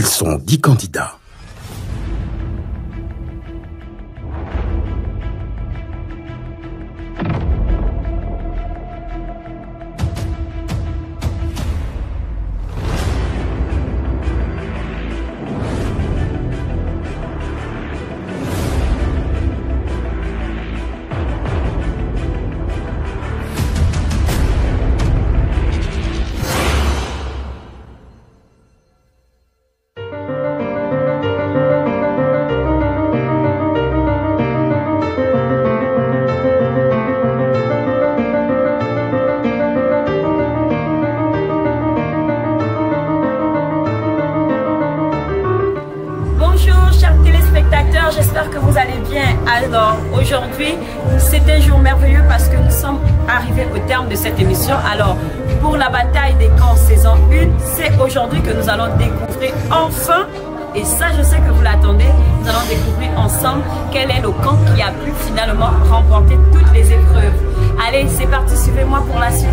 Ils sont 10 candidats. J'espère que vous allez bien. Alors aujourd'hui c'est un jour merveilleux parce que nous sommes arrivés au terme de cette émission. Alors pour la bataille des camps saison 1, c'est aujourd'hui que nous allons découvrir enfin, et ça je sais que vous l'attendez, nous allons découvrir ensemble quel est le camp qui a pu finalement remporter toutes les épreuves. Allez, c'est parti, suivez-moi pour la suite.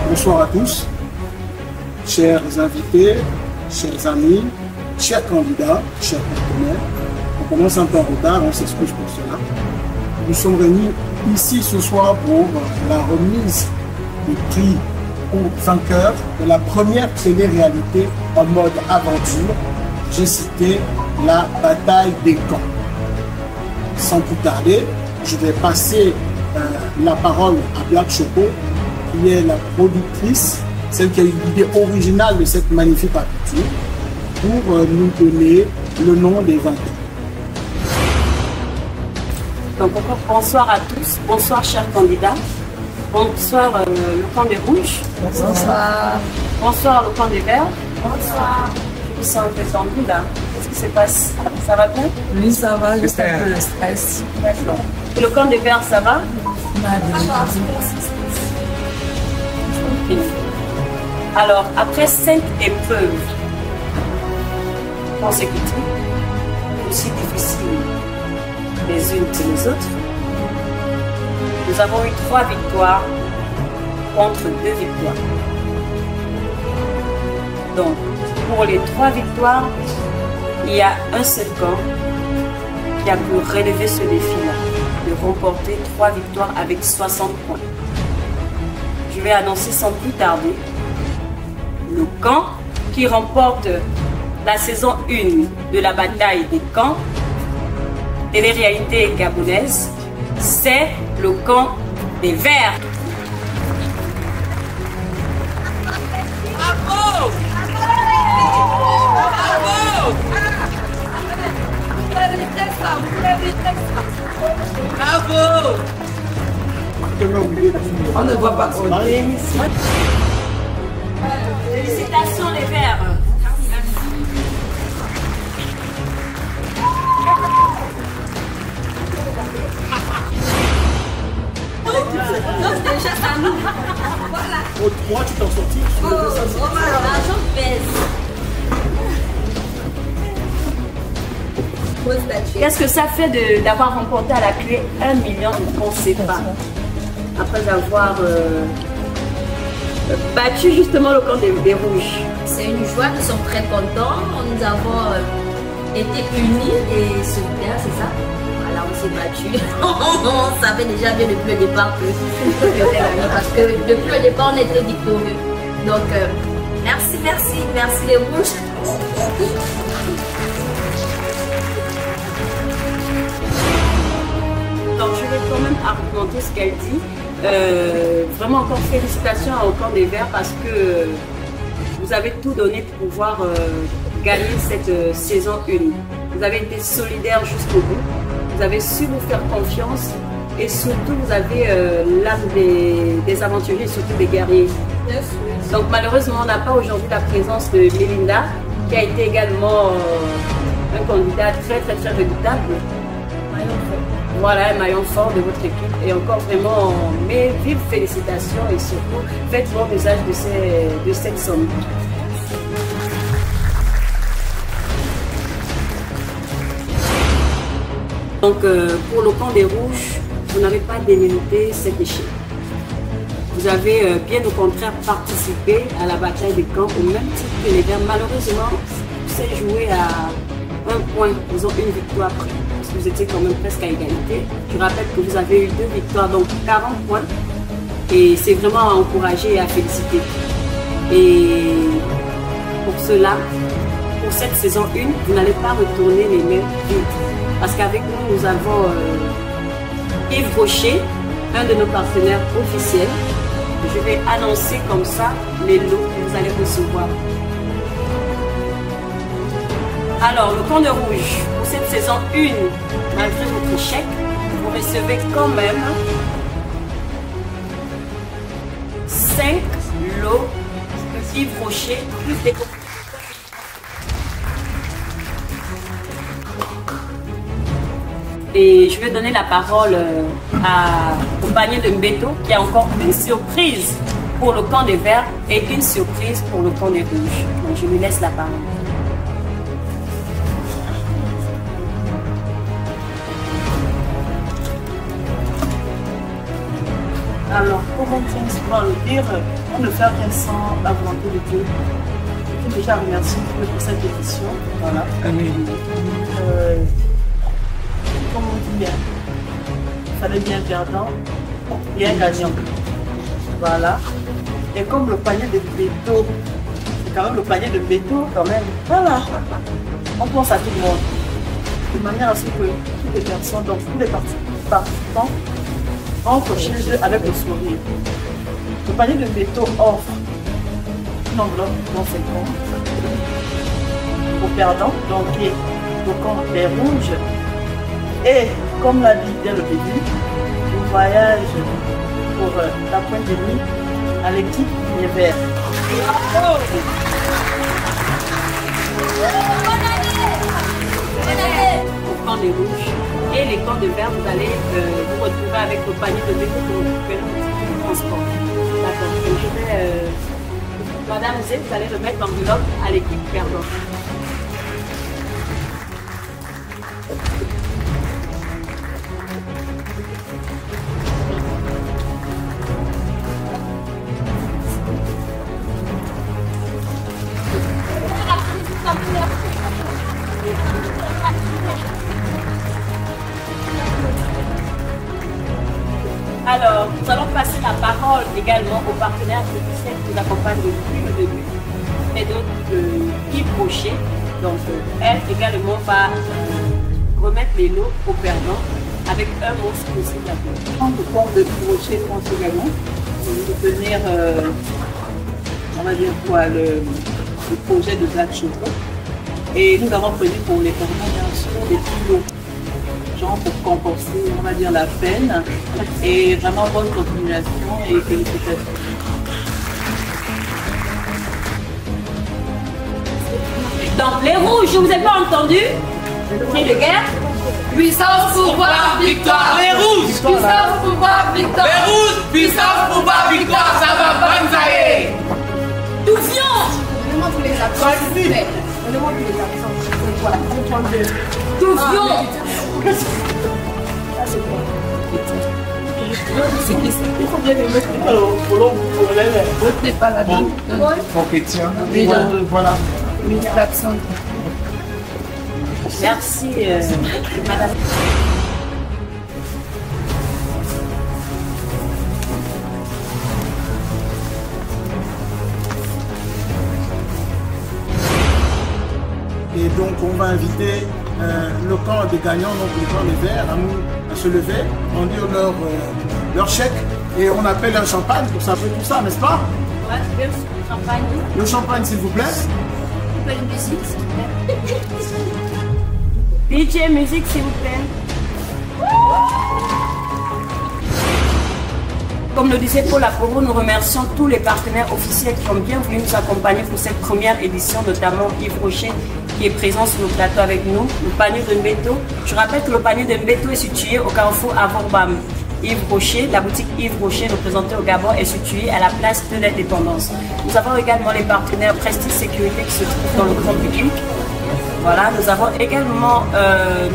Bonsoir à tous, chers invités, chers amis, chers candidats, chers partenaires. On commence un peu en retard, on s'excuse pour cela. Nous sommes réunis ici ce soir pour la remise du prix au vainqueur de la première télé-réalité en mode aventure. J'ai cité la bataille des camps. Sans plus tarder, je vais passer la parole à Black Choco qui est la productrice, celle qui a eu l'idée originale de cette magnifique apiculture, pour nous donner le nom des vainqueurs. Donc encore bonsoir à tous, bonsoir chers candidats, bonsoir le camp des rouges. Bonsoir. Bonsoir le camp des verts. Bonsoir. Je me sens un peu tendue là. Qu'est-ce qui se passe? Ça va bien? Oui, ça va, juste un peu de stress. D'accord. Et le camp des verts, ça va? Alors, après 5 épreuves consécutives, aussi difficiles les unes que les autres, nous avons eu 3 victoires contre 2 victoires. Donc, pour les 3 victoires, il y a un seul camp qui a pu relever ce défi-là, de remporter 3 victoires avec 60 points. Je vais annoncer sans plus tarder le camp qui remporte la saison 1 de la bataille des camps télé-réalité gabonaise. C'est le camp des Verts. Bravo! Bravo! On ne voit pas. Félicitations les Verts. Donc déjà ça nous. Voilà. Au 3, tu t'en sortis. L'argent pèse. Qu'est-ce que ça fait d'avoir remporté à la clé 1 million de francs CFA après avoir battu justement le camp des Rouges? C'est une joie, nous sommes très contents. Nous avons été unis et solidaires, c'est ça? Voilà, on s'est battus. On savait déjà bien depuis le départ parce que depuis le départ, on était victorieux. Donc, merci, merci, merci les Rouges. Donc, je vais quand même argumenter ce qu'elle dit. Vraiment encore félicitations au camp des Verts parce que vous avez tout donné pour pouvoir gagner cette saison 1. Vous avez été solidaires jusqu'au bout, vous avez su vous faire confiance et surtout vous avez l'âme des aventuriers, surtout des guerriers. Donc malheureusement on n'a pas aujourd'hui la présence de Melinda qui a été également un candidat très redoutable. Voilà, un maillon fort de votre équipe et encore vraiment mes vives félicitations et surtout faites bon usage de cette somme. Donc pour le camp des Rouges, vous n'avez pas démérité cet échec. Vous avez bien au contraire participé à la bataille des camps au même titre que les Verts. Malheureusement, c'est joué à 1 point, ils ont une victoire près. Vous étiez quand même presque à égalité. Je rappelle que vous avez eu 2 victoires, donc 40 points. Et c'est vraiment à encourager et à féliciter. Et pour cela, pour cette saison 1, vous n'allez pas retourner les mains vides. Parce qu'avec nous, nous avons Yves Rocher, un de nos partenaires officiels. Je vais annoncer comme ça les lots que vous allez recevoir. Alors, le camp de rouge, pour cette saison 1, malgré votre échec, vous recevez quand même 5 lots Yves Rocher, plus des Et je vais donner la parole au panier de Mbeto qui a encore une surprise pour le camp des Verts et une surprise pour le camp des Rouges. Donc, je lui laisse la parole. Alors, comment on peut le dire, on ne fait rien sans la volonté de Dieu. Je veux déjà remercier Dieu pour cette édition. Voilà. Amen. Comme on dit bien, il fallait bien perdant, bien gagnant. Voilà. Et comme le panier de Mbeto, c'est quand même le panier de Mbeto quand même. Voilà. On pense à tout le monde. De manière à ce que toutes les personnes, donc tous les participants, rentrent chez eux avec le sourire. De panier de métaux offre une enveloppe conséquente aux perdants, donc qui est au camp des rouges. Et comme l'a dit dès le début, le voyage pour la pointe de nuit à l'équipe des Verts. Au camp des rouges et les camps de verts, vous allez vous retrouver avec le panier de métaux que vous récupérez au transport. D'accord. Donc je vais, Madame Z, vous allez remettre l'enveloppe à l'équipe perdante. Alors, nous allons passer la parole également aux partenaires officiels qui nous accompagnent depuis le début, et donc Yves Rocher. Donc, elle également va remettre les lots aux perdants avec un mot aussi d'accord. Le corps de Yves Rocher pense également de tenir, on va dire quoi, le projet de Black Choco. Et nous avons prévu pour les perdants, bien sûr, des petits lots. Genre pour compenser, on va dire, la peine. Et vraiment bonne continuation et félicitations. Donc, les rouges, je ne vous ai pas entendu. Cri de guerre. Puissance, pouvoir, victoire. Les rouges, Puissance, pouvoir, victoire. les rouges, puissance, pouvoir, victoire, ça va banzailler. Toufions. On demande tous les absents. s'il vous plaît. On demande tous les absents. Voilà, Toufions. Il faut bien les mettre pour votez pas la donne. Compétition. Voilà. L'absent. Merci, Madame. Et donc on va inviter le camp des gagnants, donc le camp des Verts, à se lever, on dit leur chèque et on appelle un champagne pour savoir tout ça, n'est-ce pas? Ouais, le champagne. Le champagne s'il vous plaît. Une musique, s'il vous plaît. DJ musique, s'il vous plaît. Comme le disait Paul Aporo, nous remercions tous les partenaires officiels qui ont bien voulu nous accompagner pour cette première édition, notamment Yves Rocher qui est présent sur le plateau avec nous, le panier de Mbeto. Je rappelle que le panier de Mbeto est situé au carrefour Avorbam. Yves Rocher, la boutique Yves Rocher représentée au Gabon est située à la place de l'Indépendance. Nous avons également les partenaires Prestige Sécurité qui se trouvent dans le grand public. Voilà, nous avons également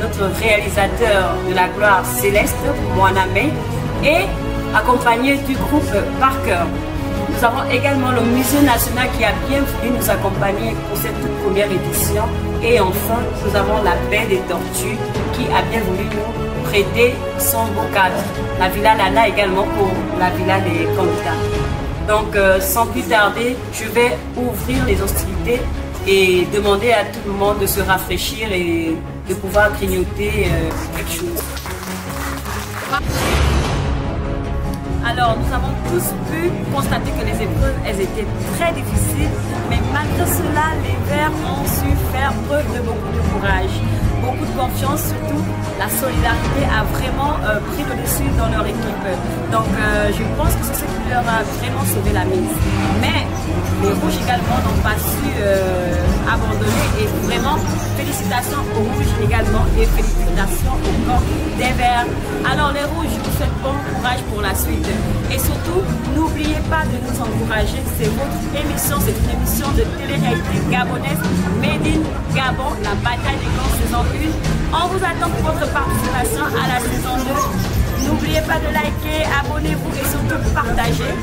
notre réalisateur de la gloire Céleste, Moana May, et accompagné du groupe Parker. Nous avons également le Musée national qui a bien voulu nous accompagner pour cette toute première édition. Et enfin, nous avons la Baie des Tortues qui a bien voulu nous prêter son beau cadre. La Villa Lala également pour la Villa des candidats. Donc, sans plus tarder, je vais ouvrir les hostilités et demander à tout le monde de se rafraîchir et de pouvoir grignoter quelque chose. Alors, nous avons tous pu constater que les épreuves, elles étaient très difficiles, mais malgré cela, les Verts ont su faire preuve de beaucoup de courage, beaucoup de confiance, surtout la solidarité a vraiment pris le dessus dans leur équipe. Donc, je pense que c'est ce qui leur a vraiment sauvé la mise. Mais les Rouges également n'ont pas su abandonner et vraiment félicitations aux Rouges également et félicitations au camp des Verts. Alors les Rouges, je vous souhaite bon courage pour la suite. Et surtout, n'oubliez pas de nous encourager. C'est votre émission, c'est une émission de télé-réalité gabonaise, Made in Gabon, la bataille des camps saison 1. On vous attend pour votre participation à la saison 2. N'oubliez pas de liker, abonnez-vous et surtout partagez.